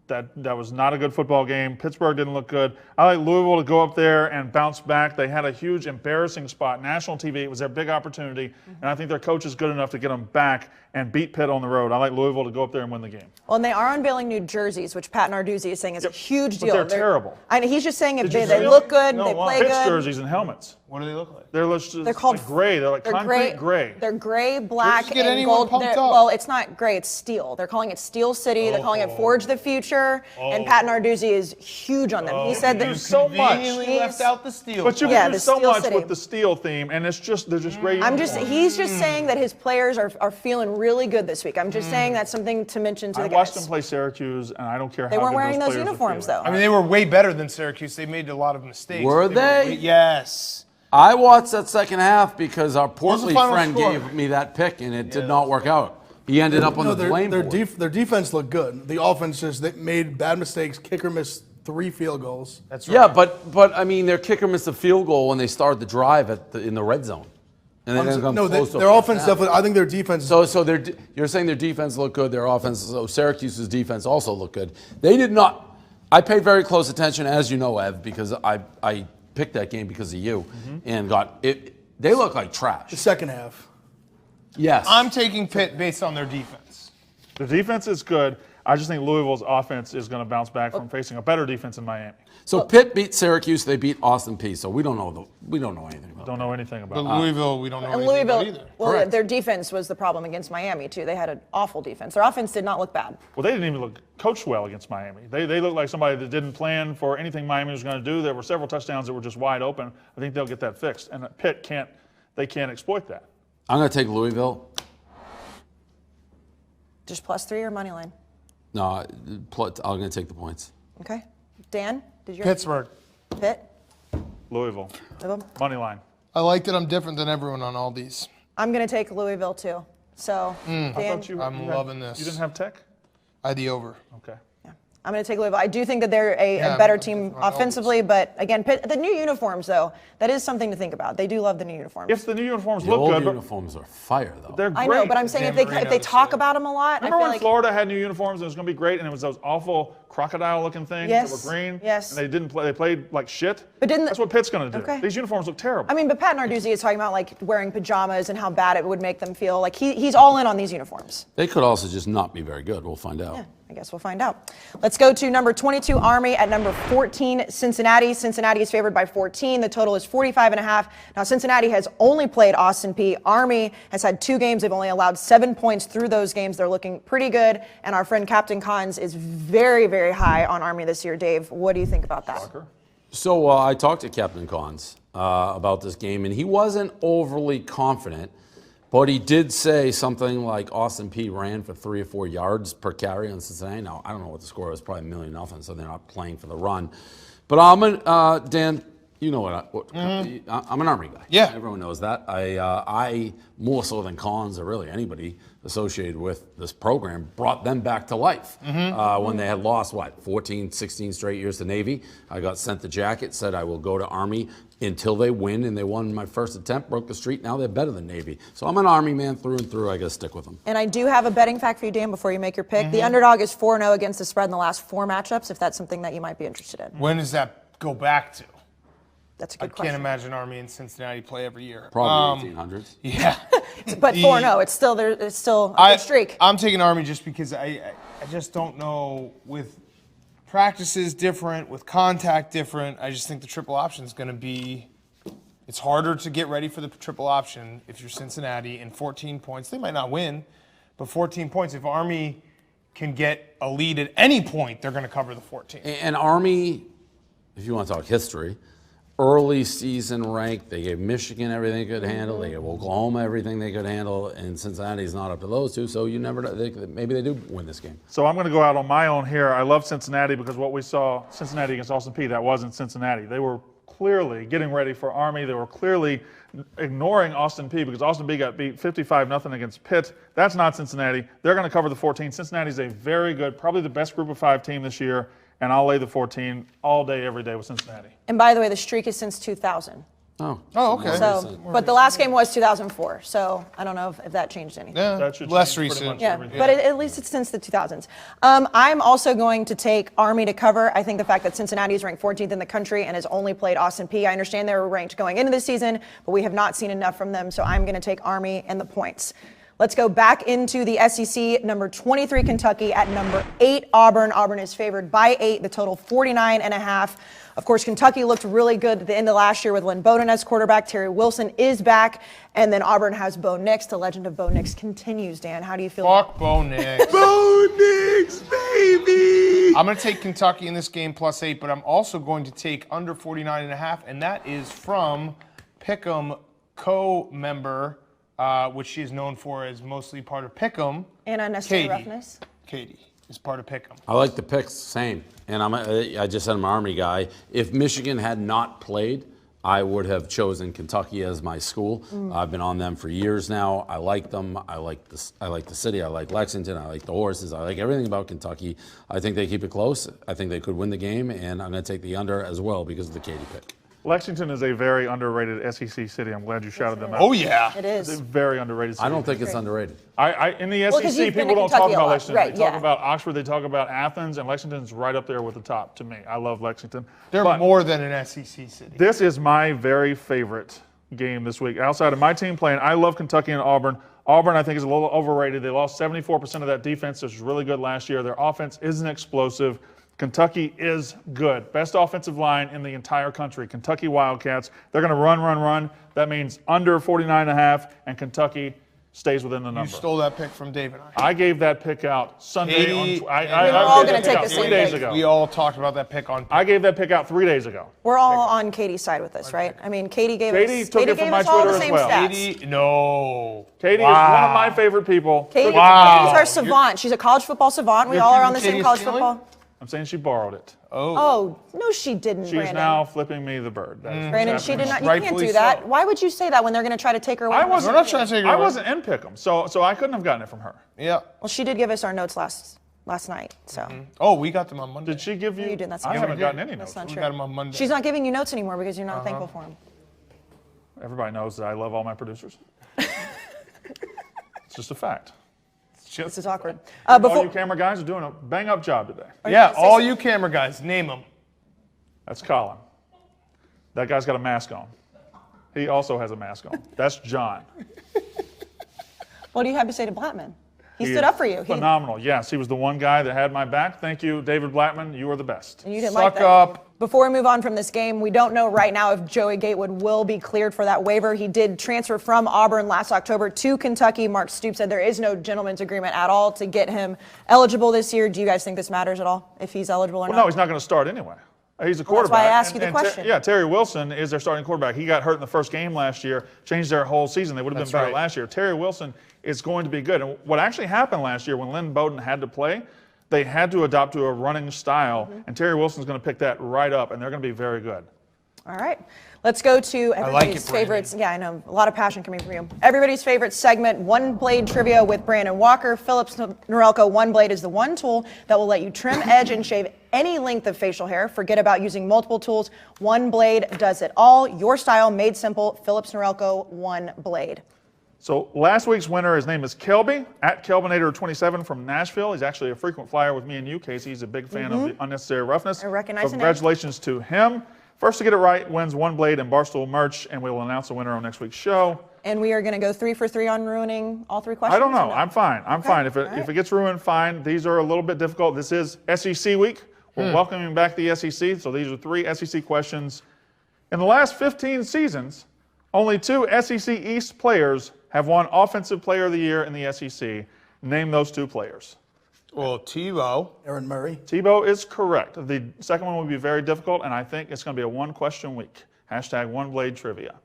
That was not a good football game. Pittsburgh didn't look good. I like Louisville to go up there and bounce back. They had a huge embarrassing spot. National TV, it was their big opportunity, and I think their coach is good enough to get them back and beat Pitt on the road. I like Louisville to go up there and win the game. Well, and they are unveiling new jerseys, which Pat Narduzzi is saying is a huge deal. But they're terrible. I mean, he's just saying if they look good, they play Pitt's good. jerseys and helmets. What do they look like? They're called like gray. They're like concrete gray. They're gray, black, get and anyone gold. pumped up. Well, it's not gray. It's steel. They're calling it Steel City. They're calling it Forge the Future. And Pat Narduzzi is huge on them. He said that there's so much. Conveniently left out the steel. But you Yeah, can do the so Steel much City. with the steel theme, and it's just they're just gray. He's just saying that his players are feeling really good this week. I'm just saying that's something to mention to the I guys. watched them play Syracuse, and I don't care They how weren't good wearing those players are uniforms, feeling. though. I mean, they were way better than Syracuse. They made a lot of mistakes. Were they? Yes. I watched that second half because our was the Portly final friend score? gave me that pick, and it did not work out. He ended up on the blame board. Their defense looked good. The offense they made bad mistakes. Kicker missed 3 field goals. That's right. Yeah, but I mean, their kicker missed a field goal when they started the drive in the red zone. And they didn't come close to their a offense first down. definitely. I think their defense. So you're saying their defense looked good, their offense. So Syracuse's defense also looked good. They did not. I paid very close attention, as you know, Ev, because I picked that game because of you, and got it. They look like trash. The second half. Yes. I'm taking Pitt based on their defense. The defense is good. I just think Louisville's offense is going to bounce back from facing a better defense in Miami. So Pitt beat Syracuse. They beat Austin Peay. So we don't know anything about. Don't know anything about. But Louisville, we don't know And anything about Louisville, either. well, Correct. their defense was the problem against Miami, too. They had an awful defense. Their offense did not look bad. Well, they didn't even look coached well against Miami. They looked like somebody that didn't plan for anything Miami was going to do. There were several touchdowns that were just wide open. I think they'll get that fixed, and Pitt can't exploit that. I'm going to take Louisville. Just +3 or money line? No, I'm going to take the points. Okay. Dan, did you? Pittsburgh. Pitt? Louisville. Louisville? Money line. I like that I'm different than everyone on all these. I'm going to take Louisville, too. So, Dan, I'm loving this. You didn't have Tech? I had the over. Okay. I'm going to take Louisville. I do think that they're a better team offensively, but again, Pitt, the new uniforms, though, that is something to think about. They do love the new uniforms. If the new uniforms The look old good, uniforms are fire, though. they're great. I know, but I'm saying if they talk about them a lot, Remember I feel when like Florida had new uniforms and it was going to be great, and it was those awful crocodile-looking things that were green? Yes. And they didn't play. They played like shit. But That's what Pitt's going to do. Okay. These uniforms look terrible. I mean, but Pat Narduzzi is talking about like wearing pajamas and how bad it would make them feel. Like he's all in on these uniforms. They could also just not be very good. We'll find out. Yeah, I guess we'll find out. Let's go to number 22 Army at number 14 Cincinnati. Cincinnati is favored by 14. The total is 45.5. Now Cincinnati has only played Austin Peay. Army has had 2 games. They've only allowed 7 points through those games. They're looking pretty good. And our friend Captain Cons is very, very high on Army this year. Dave, what do you think about that? So I talked to Captain Cons about this game, and he wasn't overly confident, but he did say something like Austin Peay ran for 3 or 4 yards per carry on Cincinnati. Now, I don't know what the score was, probably 1,000,000, so they're not playing for the run. But Dan, You know what? I'm an Army guy. Yeah. Everyone knows that. I more so than Collins or really anybody associated with this program, brought them back to life when they had lost, 14, 16 straight years to Navy. I got sent the jacket, said I will go to Army until they win, and they won my first attempt, broke the streak. Now they're better than Navy. So I'm an Army man through and through. I got to stick with them. And I do have a betting fact for you, Dan, before you make your pick. The underdog is 4-0 against the spread in the last 4 matchups, if that's something that you might be interested in. When does that go back to? That's a good question. I can't imagine Army and Cincinnati play every year. Probably 1800s. Yeah. But 4-0, it's still a good streak. I'm taking Army just because I just don't know, with practices different, with contact different, I just think the triple option is going to be, it's harder to get ready for the triple option if you're Cincinnati, and 14 points. They might not win, but 14 points, if Army can get a lead at any point, they're going to cover the 14. And Army, if you want to talk history, early season ranked. They gave Michigan everything they could handle. They gave Oklahoma everything they could handle. And Cincinnati's not up to those two, so you never know. Maybe they do win this game. So I'm going to go out on my own here. I love Cincinnati because what we saw, Cincinnati against Austin Peay, that wasn't Cincinnati. They were clearly getting ready for Army. They were clearly ignoring Austin Peay because Austin Peay got beat 55-0 against Pitt. That's not Cincinnati. They're going to cover the 14. Cincinnati's a very good, probably the best group of 5 team this year. And I'll lay the 14 all day, every day with Cincinnati. And by the way, the streak is since 2000. Oh, okay. So, but the last game was 2004. So I don't know if that changed anything. Yeah, that should less change pretty recent. much Yeah, everything. but at least it's since the 2000s. I'm also going to take Army to cover. I think the fact that Cincinnati is ranked 14th in the country and has only played Austin Peay. I understand they were ranked going into the season, but we have not seen enough from them. So I'm going to take Army and the points. Let's go back into the SEC. Number 23, Kentucky. At number 8, Auburn. Auburn is favored by 8, the total 49.5. Of course, Kentucky looked really good at the end of last year with Lynn Bowden as quarterback. Terry Wilson is back. And then Auburn has Bo Nix. The legend of Bo Nix continues, Dan. How do you feel? Fuck Bo Nix. Bo Nix, baby! I'm going to take Kentucky in this game plus 8, but I'm also going to take under 49.5, and that is from Pick'em co-member, which she is known for as mostly part of Pick'em. And unnecessary roughness. Katie is part of Pick'em. I like the picks, same. And I just said I'm an Army guy. If Michigan had not played, I would have chosen Kentucky as my school. I've been on them for years now. I like them. I like the city. I like Lexington. I like the horses. I like everything about Kentucky. I think they keep it close. I think they could win the game, and I'm going to take the under as well because of the Katie pick. Lexington is a very underrated SEC city. I'm glad you shouted them out. Oh, yeah. It is. It's a very underrated city. I don't think it's underrated. In the Well, 'cause SEC, you've been people to don't talk Kentucky a about lot. Lexington. Right, they talk yeah. about Oxford, they talk about Athens, and Lexington's right up there with the top to me. I love Lexington. They're But more than an SEC city. this is my very favorite game this week. Outside of my team playing, I love Kentucky and Auburn. Auburn, I think, is a little overrated. They lost 74% of that defense, which was really good last year. Their offense isn't explosive. Kentucky is good. Best offensive line in the entire country. Kentucky Wildcats. They're going to run. That means under 49.5, and Kentucky stays within the number. You stole that pick from Dave and I. I gave that pick out Sunday. Katie, we're all gave gonna that take pick out the 3 same days pick. ago. We all talked about that pick on. I gave that pick out 3 days ago. We're all on Katie's side with this, right? I mean, Katie gave us took it from my all Twitter the as same well. stats. Katie, no. Katie is one of my favorite people. Katie's Wow. our savant. She's a college football savant. We You're all are on the accusing same Katie of college stealing? football. I'm saying she borrowed it. Oh, no, she didn't, She's Brandon. now flipping me the bird. That is what's Brandon, she did happening. not. You can't Rightfully do that. so. Why would you say that when they're going to try to take her away? I from wasn't. We're not trying to take her I away. wasn't in Pick'em, so I couldn't have gotten it from her. Yeah. Well, she did give us our notes last night. So Oh, we got them on Monday. Did she give you? No, you didn't. That's I not haven't true. gotten any That's notes. not We true. got them on Monday. She's not giving you notes anymore because you're not thankful for them. Everybody knows that I love all my producers. It's just a fact. This is awkward. All Before you camera guys are doing a bang-up job today. Yeah, all you camera guys, name them. That's Colin. That guy's got a mask on. He also has a mask on. That's John. what do you have to say to Blattman? He He stood is up for you. Phenomenal. Yes, he was the one guy that had my back. Thank you, David Blattman. You are the best. And you didn't Suck like that. up. Before we move on from this game, we don't know right now if Joey Gatewood will be cleared for that waiver. He did transfer from Auburn last October to Kentucky. Mark Stoops said there is no gentleman's agreement at all to get him eligible this year. Do you guys think this matters at all, if he's eligible or Well, not? no, he's not going to start anyway. He's a Well, that's quarterback. why I asked you the question. Terry Wilson is their starting quarterback. He got hurt in the first game last year, changed their whole season. They would have been better right. last year. Terry Wilson is going to be good. And what actually happened last year when Lynn Bowden had to play, they had to adopt to a running style, and Terry Wilson's going to pick that right up, and they're going to be very good. All right. Let's go to everybody's favorites. Yeah, I know. A lot of passion coming from you. Everybody's favorite segment, One Blade Trivia with Brandon Walker. Phillips Norelco One Blade is the one tool that will let you trim, edge, and shave any length of facial hair. Forget about using multiple tools. One Blade does it all. Your style made simple. Phillips Norelco One Blade. So last week's winner, his name is Kelby, at Kelbinator27 from Nashville. He's actually a frequent flyer with me and you, Casey. He's a big fan of the unnecessary roughness. I recognize so the name. congratulations to him. First to get it right wins One Blade and Barstool merch, and we will announce the winner on next week's show. And we are going to go 3 for 3 on ruining all 3 questions. I don't know. I'm fine. I'm fine. If it gets ruined, fine. These are a little bit difficult. This is SEC week. We're welcoming back the SEC. So these are 3 SEC questions. In the last 15 seasons, only 2 SEC East players have won Offensive Player of the Year in the SEC. Name those 2 players. Well, Tebow. Aaron Murray. Tebow is correct. The second one will be very difficult, and I think it's going to be a 1-question week. Hashtag One Blade Trivia.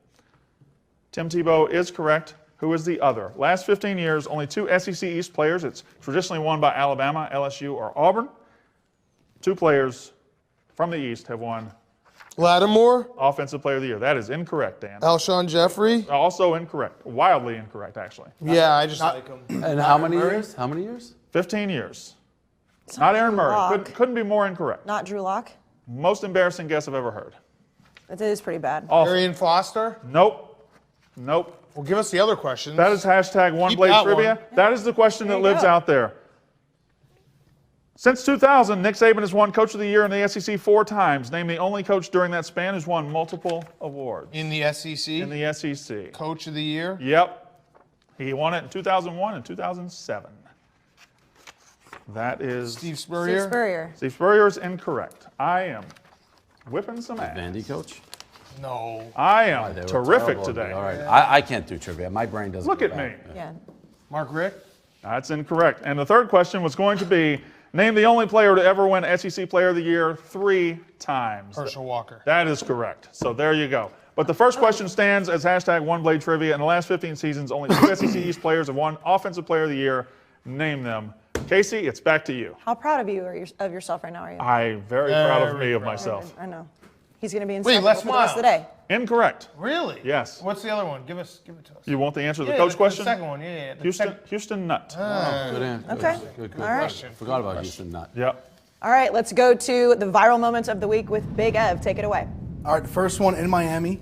Tim Tebow is correct. Who is the other? Last 15 years, only 2 SEC East players. It's traditionally won by Alabama, LSU, or Auburn. 2 players from the East have won Lattimore. Offensive Player of the Year. That is incorrect, Dan. Alshon Jeffrey. Also incorrect. Wildly incorrect, actually. Yeah, I just like him. And how many years? How many years? 15 years. Not Aaron Murray. Lock. Couldn't be more incorrect. Not Drew Lock. Most embarrassing guess I've ever heard. It is pretty bad. Arian Foster. Nope. Nope. Well, give us the other questions. That is hashtag One Blade Trivia. That is the question that lives out there. Since 2000, Nick Saban has won Coach of the Year in the SEC 4 times. Name the only coach during that span who's won multiple awards. In the SEC? In the SEC. Coach of the Year? Yep. He won it in 2001 and 2007. That is... Steve Spurrier? Steve Spurrier. Steve Spurrier is incorrect. I am whipping some ass. Vandy coach? No. I am They were terrific terrible. today. All right. I can't do trivia. My brain doesn't Look go at back. me. Yeah. Mark Richt? That's incorrect. And the third question was going to be, name the only player to ever win SEC Player of the Year 3 times. Herschel Walker. That is correct. So there you go. But the first question stands as hashtag One Blade Trivia. In the last 15 seasons, only 2 SEC East players have won Offensive Player of the Year. Name them. Casey, it's back to you. How proud of you of yourself right now are you? I'm very proud of me, of myself. I know. He's going to be in Wait, for Les the rest of the day. Incorrect. Really? Yes. What's the other one? Give it to us. You want the answer to the Yeah, coach the question? second one, yeah. Houston Nutt. Good answer. Okay. Good All right. question. Forgot about Houston Nutt. Yep. All right, let's go to the viral moments of the week with Big Ev. Take it away. All right, first one in Miami.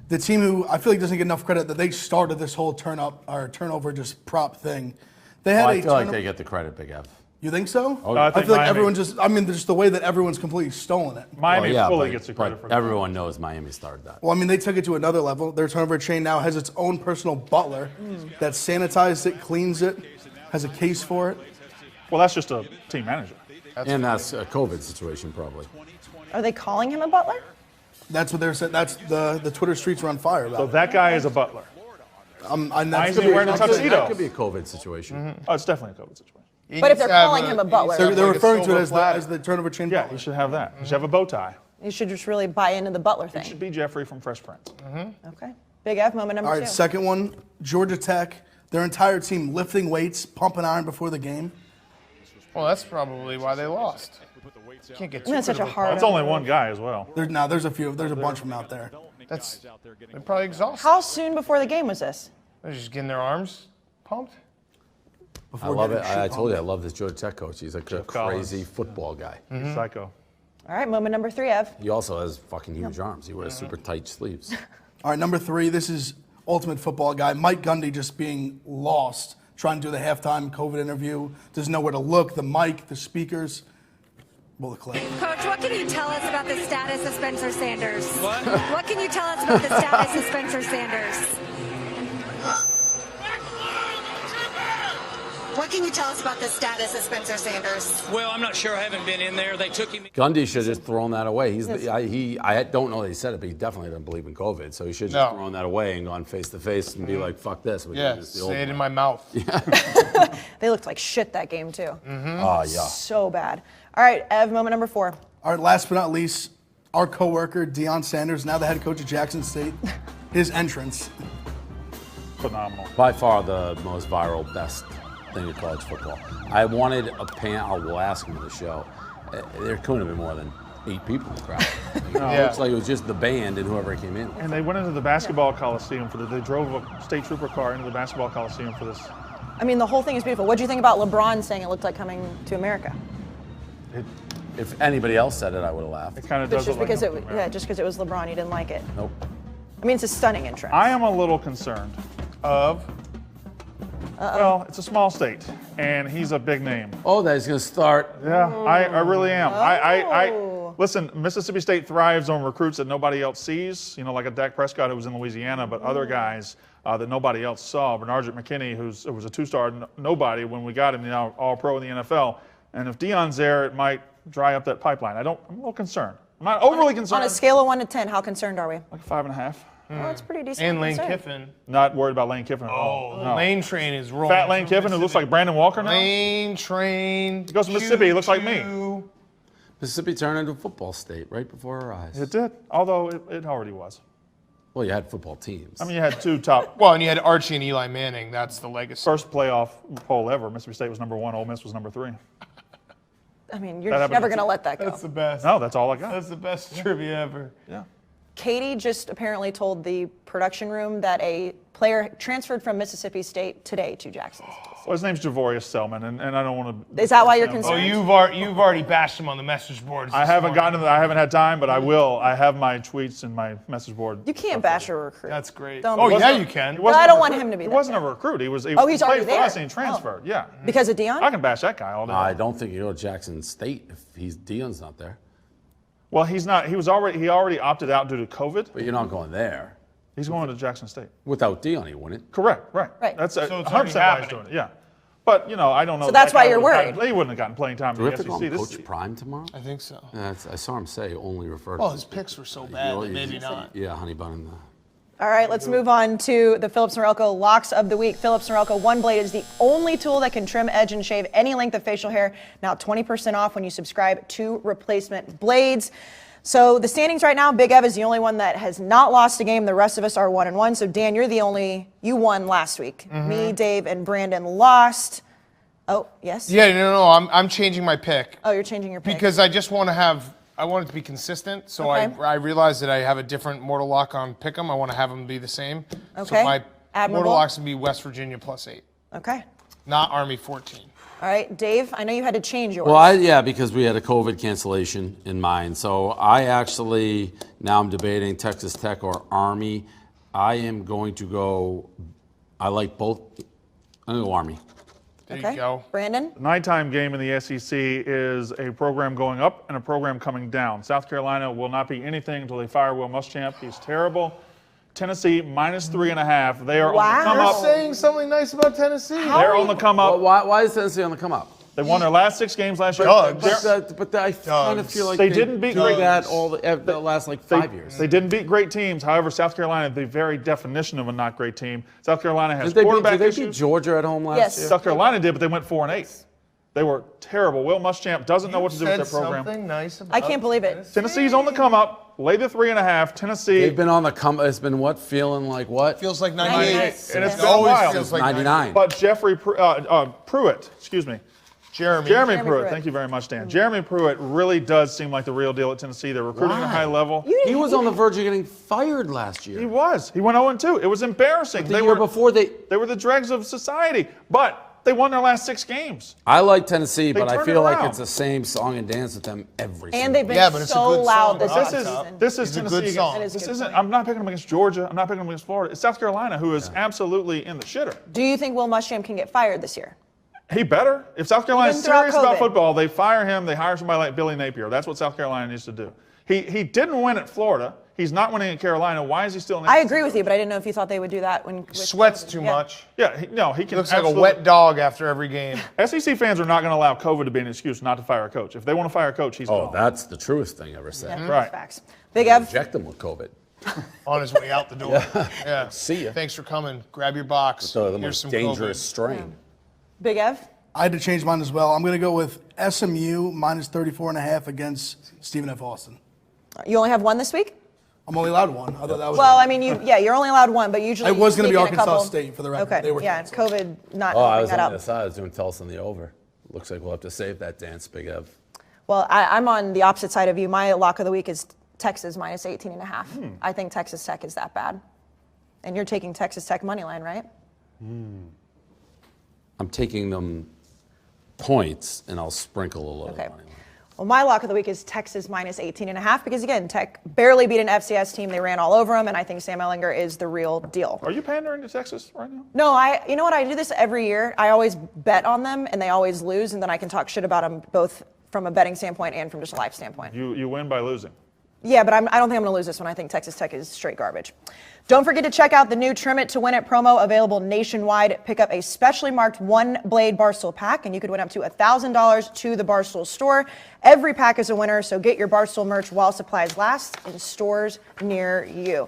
The team who I feel like doesn't get enough credit that they started this whole turnover just prop thing. They had I feel like they get the credit, Big Ev. You think so? Oh, I think feel like Miami- everyone just the way that everyone's completely stolen it. Miami fully but- gets the credit but for that. everyone knows Miami started that. Well, I mean, they took it to another level. Their turnover chain now has its own personal butler that sanitizes it, cleans it, has a case for it. Well, that's just a team manager. And that's a COVID situation, probably. Are they calling him a butler? That's what they're saying. That's the Twitter streets are on fire about. So that guy is a butler. And Why that's is he wearing a tuxedo? That could be a COVID situation. Oh, it's definitely a COVID situation. But if they're calling him a butler, They're referring to it as the turnover chain Yeah, butler. you should have that. You should have a bow tie. you should just really buy into the butler It thing. should be Jeffrey from Fresh Prince. Okay. Big Ev moment number All 2. right, second one, Georgia Tech. Their entire team lifting weights, pumping iron before the game. Well, that's probably why they lost. Can't get too That's such a critical. hard. That's only one guy as well. There's a few. There's a bunch of them out there. They're probably exhausted. How soon before the game was this? They're just getting their arms pumped. I love it. I told you, I love this Georgia Tech coach. He's like a Collins. crazy football guy. Psycho. All right, moment number 3, Ev. He also has fucking huge arms. He wears super tight sleeves. All right, number 3. This is ultimate football guy Mike Gundy just being lost, trying to do the halftime COVID interview. Doesn't know where to look. The mic, the speakers. Roll the clip. Coach, what can you tell us about the status of Spencer Sanders? What? What can you tell us about the status of Spencer Sanders? What can you tell us about the status of Spencer Sanders? Well, I'm not sure. I haven't been in there. They took him. Gundy should have just thrown that away. I don't know that he said it, but he definitely doesn't believe in COVID. So he should have just thrown that away and gone face to face and be like, fuck this. Yeah, say it in my mouth. They looked like shit that game too. Oh, yeah. So bad. All right, Ev, moment number 4. All right, last but not least, our coworker Deion Sanders, now the head coach of Jackson State. His entrance. Phenomenal. By far the most viral, best thing of college football. I wanted a pan. I will ask him on the show. There couldn't have been more than 8 people in the crowd. It looks like it was just the band and whoever came in. And they went into the basketball coliseum they drove a state trooper car into the basketball coliseum for this. I mean, the whole thing is beautiful. What do you think about LeBron saying it looked like coming to America? If anybody else said it, I would have laughed. It kind of But does just look because like just because it was LeBron, you didn't like it. Nope. I mean, it's a stunning entrance. I am a little concerned of. Well, it's a small state, and he's a big name. Oh, that he's going to start. Yeah, I really am. I listen. Mississippi State thrives on recruits that nobody else sees. You know, like a Dak Prescott who was in Louisiana, but other guys that nobody else saw. Bernard McKinney, who was a 2-star nobody when we got him, now All-Pro in the NFL. And if Deion's there, it might dry up that pipeline. I'm a little concerned. I'm not overly concerned. On a scale of 1 to 10, how concerned are we? Like 5.5. Oh, that's pretty decent. And Lane concern. Kiffin. Not worried about Lane Kiffin at all. Oh, No. Lane Train is rolling. Fat Lane Kiffin, who looks like Brandon Walker now. Lane Train. He goes to Mississippi, he looks like me. Mississippi turned into a football state right before our eyes. It did, although it already was. Well, you had football teams. I mean, you had 2 top. Well, and you had Archie and Eli Manning. That's the legacy. First playoff poll ever. Mississippi State was number 1. Ole Miss was number 3. I mean, you're just never going to let that go. That's the best. No, that's all I got. That's the best trivia ever. Yeah. Katie just apparently told the production room that a player transferred from Mississippi State today to Jackson. Well, his name's Javorius Selman, and I don't want to. Is that why you're Oh, concerned? you've already bashed him on the message boards. I haven't had time, but I will. I have my tweets and my message board. You can't bash a recruit. That's great. Don't Oh, be- yeah, you can. But I don't want him to be He that wasn't guy. a recruit. He he's played already for there. us and he transferred. Yeah. Because of Deion? I can bash that guy all day. I don't think you go to Jackson State if Deion's not there. Well, he's not. He already opted out due to COVID. But you're not going there. He's going to Jackson State. Without Deion, he wouldn't. Correct. Right. Right. That's So it's 100% already why he's happening. doing it. Yeah. But I don't know. So that's that why guy you're would've worried. gotten- He wouldn't have gotten playing time Do we in have the to go SEC. on Coach Prime tomorrow? I think so. I saw him say only refer to. Well, his picks were so bad that maybe he's- not. Yeah, honey bun in the. All right, let's move on to the Phillips Norelco locks of the week. Phillips Norelco One Blade is the only tool that can trim, edge, and shave any length of facial hair. Now 20% off when you subscribe to replacement blades. So the standings right now, Big Ev is the only one that has not lost a game. The rest of us are 1-1. So Dan, you won last week. Me, Dave, and Brandon lost. Oh, yes? Yeah, no, I'm changing my pick. Oh, you're changing your pick. Because I just want it to be consistent. So Okay. I realized that I have a different Mortal Lock on Pick'em. I want to have them be the same. Okay. So my Admirable. Mortal Lock's going to be West Virginia +8, Okay. not Army 14. All right, Dave, I know you had to change yours. Well, because we had a COVID cancellation in mind. So now I'm debating Texas Tech or Army. I am going to go, I like both. I'm going to go Army. There Okay. you go. Brandon? The nighttime game in the SEC is a program going up and a program coming down. South Carolina will not be anything until they fire Will Muschamp. He's terrible. Tennessee -3.5. They are on the come You're up. saying something nice about Tennessee. They're on the come up. Well, why is Tennessee on the come up? They won their last 6 games last year. But I kind of feel like they didn't beat great that all the last 5 years. They didn't beat great teams. However, South Carolina, the very definition of a not great team. South Carolina has quarterback Did they issues. beat Georgia at home last year? South Carolina did, but they went 4-8. They were terrible. Will Muschamp doesn't know what to do with their program. Something nice about I can't believe it. Tennessee's on the come up. Lay the 3.5. Tennessee. They've been on the come. It's been feeling like what? Feels like 98. And it's It been a always while. feels like 99. But Jeffrey Pruitt, excuse me. Jeremy Pruitt. Thank you very much, Dan. Jeremy Pruitt really does seem like the real deal at Tennessee. They're recruiting at a high level. He was on the verge of getting fired last year. He was. He went 0-2. It was embarrassing. The year before they were the dregs of society, but they won their last 6 games. I like Tennessee, They but I turned feel it like around. it's the same song and dance with them every And single they've been Yeah, but it's a so good loud song. this This is season. this is It's a Tennessee. good song. It is a This good isn't. song. I'm not picking them against Georgia. I'm not picking them against Florida. It's South Carolina, who is absolutely in the shitter. Do you think Will Muschamp can get fired this year? He better. If South Carolina is Even throughout serious about COVID. football, they fire him. They hire somebody like Billy Napier. That's what South Carolina needs to do. He didn't win at Florida. He's not winning at Carolina. Why is he still in the I agree with you, but I didn't know if you thought they would do that when Sweats too much. Yeah, he can. Looks like a absolutely- wet dog after every game. SEC fans are not going to allow COVID to be an excuse not to fire a coach. If they want to fire a coach, he's Oh, gone. that's the truest thing ever said. Yeah, Right. Facts. Big Ev. Inject them with COVID. On his way out the door. Yeah. See ya. Thanks for coming. Grab your box. So the Here's most some dangerous COVID. strain. Big Ev. I had to change mine as well. I'm going to go with SMU -34.5 against Stephen F. Austin. You only have one this week? I'm only allowed one. I thought that was. Well, I mean, you're only allowed one, but usually It was going to be sneak in a Arkansas couple. State for the record. Okay, They were yeah, canceled. COVID not Oh, I helping was that on out. the other side. I was doing Tulsa in the over. Looks like we'll have to save that dance, Big Ev. Well, I'm on the opposite side of you. My lock of the week is Texas minus 18.5. I think Texas Tech is that bad. And you're taking Texas Tech money line, right? I'm taking them points, and I'll sprinkle a little money. Well, my lock of the week is Texas minus 18.5 because, again, Tech barely beat an FCS team. They ran all over them, and I think Sam Ehlinger is the real deal. Are you pandering to Texas right now? No, you know what? I do this every year. I always bet on them, and they always lose, and then I can talk shit about them both from a betting standpoint and from just a life standpoint. You win by losing. Yeah, but I don't think I'm going to lose this one. I think Texas Tech is straight garbage. Don't forget to check out the new Trim It to Win It promo available nationwide. Pick up a specially marked one-blade Barstool pack, and you could win up to $1,000 to the Barstool store. Every pack is a winner, so get your Barstool merch while supplies last in stores near you.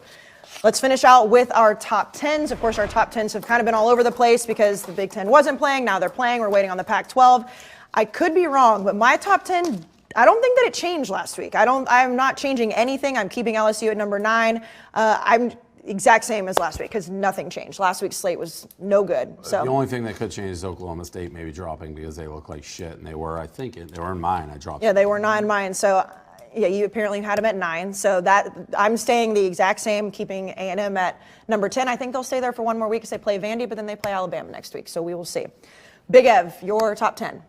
Let's finish out with our top 10s. Of course, our top 10s have kind of been all over the place because the Big Ten wasn't playing. Now they're playing. We're waiting on the Pac-12. I could be wrong, but my top 10, I don't think that it changed last week. I'm not changing anything. I'm keeping LSU at number 9. I'm exact same as last week because nothing changed. Last week's slate was no good. So The only thing that could change is Oklahoma State maybe dropping because they look like shit, and they were, I think, they were in mine. I dropped. Yeah, they were 9 mine. So yeah, you apparently had them at 9. So that I'm staying the exact same, keeping A&M at number 10. I think they'll stay there for one more week because they play Vandy, but then they play Alabama next week. So we will see. Big Ev, your top 10.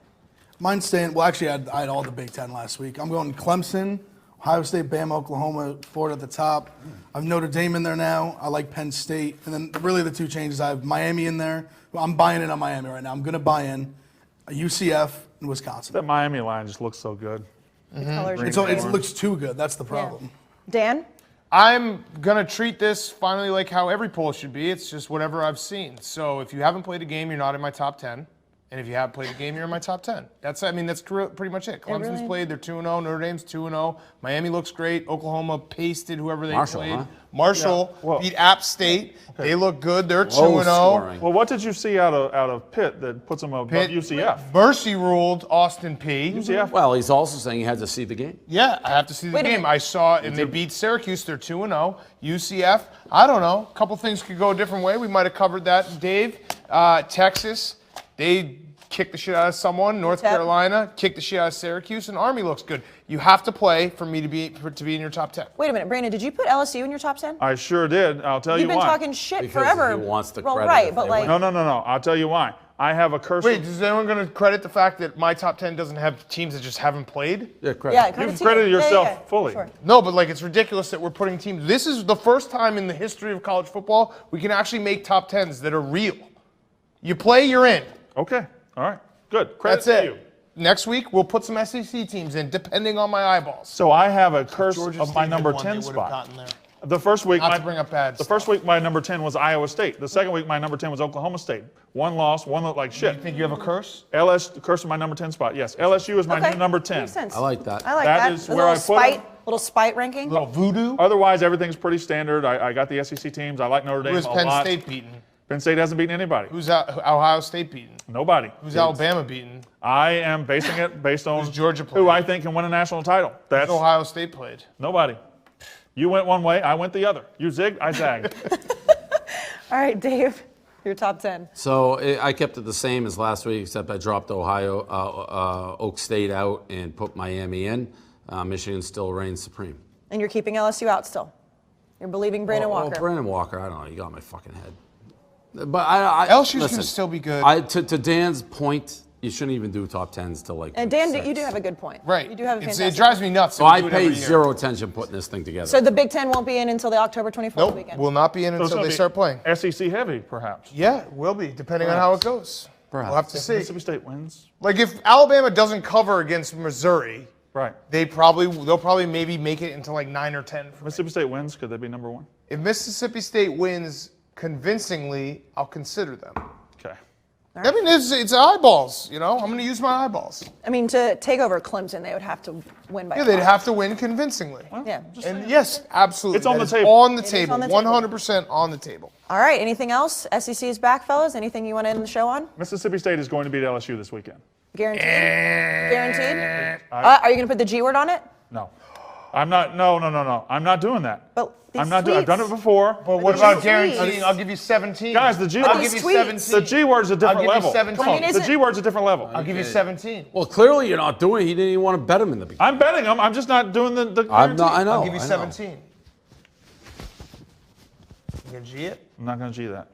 Mine's staying, well, actually, I had all the Big Ten last week. I'm going Clemson, Ohio State, Bama, Oklahoma, Florida at the top. I have Notre Dame in there now. I like Penn State. And then really the two changes, I have Miami in there. Well, I'm buying in on Miami right now. I'm going to buy in UCF and Wisconsin. That Miami line just looks so good. It looks too good. That's the problem. Dan? I'm going to treat this finally like how every poll should be. It's just whatever I've seen. So if you haven't played a game, you're not in my top 10. And if you have played a game, you're in my top 10. That's pretty much it. Clemson's played, they're 2-0. Notre Dame's 2-0. Miami looks great. Oklahoma pasted whoever they played. Huh? Marshall beat App State. Okay. They look good. They're 2-0. Well, what did you see out of Pitt that puts them above UCF? Mercy ruled Austin P. UCF. Well, he's also saying he had to see the game. Yeah, I have to see the game. I saw it, and they beat Syracuse. They're 2-0. UCF, I don't know. A couple things could go a different way. We might have covered that, Dave. Texas, they kicked the shit out of someone. North Carolina kicked the shit out of Syracuse, and Army looks good. You have to play for me to be in your top 10. Wait a minute, Brandon, did you put LSU in your top 10? I sure did. I'll tell you why. You've been talking shit because forever. He wants the well, credit. right, but like No. I'll tell you why. I have a curse. Wait, is anyone going to credit the fact that my top 10 doesn't have teams that just haven't played? Yeah, credit. Yeah, You've credited yourself fully. Sure. No, but like it's ridiculous that we're putting teams. This is the first time in the history of college football we can actually make top 10s that are real. You play, you're in. Okay. All right. Good. Credit That's to it. you. Next week, we'll put some SEC teams in, depending on my eyeballs. So I have a curse Georgia of my State number had won, 10 they would have spot. gotten there. The first week, Not to bring up bad the first week my number 10 was Iowa State. The second week my number 10 was Oklahoma State. One loss, one looked like shit. You think you have a curse? Curse of my number 10 spot. Yes, LSU is my new number 10. Makes sense. I like that. I like that. That is A where I little put spite, them. little spite ranking. Little voodoo. Otherwise, everything's pretty standard. I got the SEC teams. I like Notre Dame Who is a Penn lot. State beaten? Penn State hasn't beaten anybody. Who's Ohio State beaten? Nobody. Who's Alabama beaten? I am basing it based on Who's Georgia played? who I think can win a national title. That's Who's Ohio State played? nobody. You went one way, I went the other. You zigged, I zagged. All right, Dave, your top 10. So I kept it the same as last week, except I dropped Oak State out and put Miami in. Michigan still reigns supreme. And you're keeping LSU out still. You're believing Brandon Walker. Well, Brandon Walker, I don't know. You got my fucking head. But LSU's listen, going to still be good. To Dan's point, you shouldn't even do top 10s till like. And Dan, you do have a good point. Right. You do have a fantastic It drives me nuts. So I paid zero attention putting this thing together. So the Big Ten won't be in until the October 24th Nope, weekend. will not be in until they start playing. SEC heavy, perhaps. Yeah, it will be, depending on how it goes. Perhaps. We'll have to see. Mississippi State wins. Like if Alabama doesn't cover against Missouri, Right. they'll probably maybe make it into like 9 or 10. Mississippi State wins, could they be number 1? If Mississippi State wins convincingly, I'll consider them. Okay. I mean, it's eyeballs, you know? I'm going to use my eyeballs. I mean, to take over Clemson, they would have to win by Yeah, they'd have to win convincingly. Yeah. And yes, absolutely. It's on That the is table. On the It is table. on the table. 100% on the table. All right, anything else? SEC is back, fellas. Anything you want to end the show on? Mississippi State is going to beat LSU this weekend. Guaranteed? Guaranteed? Are you going to put the G word on it? No. I'm not. No. I'm not doing that. But I'm not doing. I've done it before. But what about guaranteeing? I'll give you 17. Guys, the G. I'll give you 17. The G word's a different I'll give you level. 17. Come on, I mean, the G word's a different level. I'll give you 17. Well, clearly you're not doing it. He didn't even want to bet him in the beginning. I'm betting him. I'm just not doing the I'm not. I know. I'll give you I know. 17. You gonna G it? I'm not going to G that.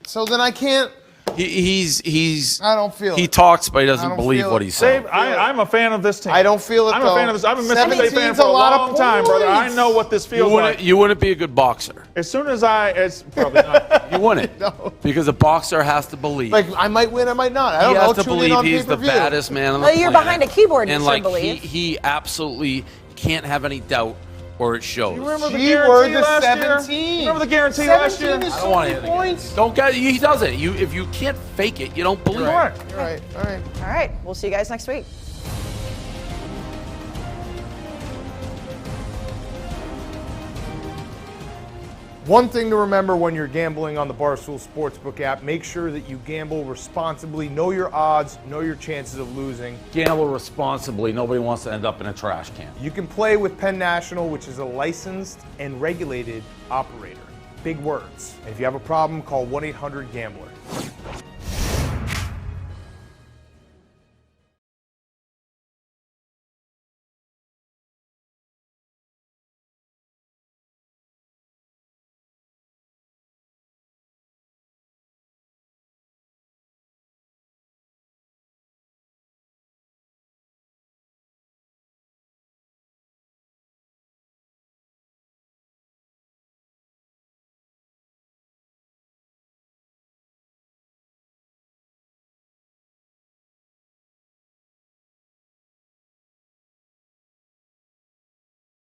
So then I can't. He's. I don't feel He it. talks, but he I doesn't don't believe feel what it. he's saying. Dave, I'm a fan of this team. I don't feel it. I'm though. a fan of this. I've been a Mississippi State fan 17's for a a lot long of time, brother. I points. know what this feels like. You wouldn't be a good boxer. As soon as it's probably not. You wouldn't. No. Because a boxer has to believe. Like I might win, I might not. I He don't know. has to Tune in believe on he's the pay-per-view. baddest man on the Well, you're planet. behind a keyboard, you and should like believe. he absolutely can't have any doubt, or it shows. You remember the G-word, guarantee the last 17. year? Remember the guarantee last year? 17 is I so don't want many anything. points. Don't get. He doesn't. If you can't fake it, you don't believe You're right. it. All right. All right. All right. We'll see you guys next week. One thing to remember when you're gambling on the Barstool Sportsbook app, make sure that you gamble responsibly. Know your odds, know your chances of losing. Gamble responsibly. Nobody wants to end up in a trash can. You can play with Penn National, which is a licensed and regulated operator. Big words. And if you have a problem, call 1-800-GAMBLER.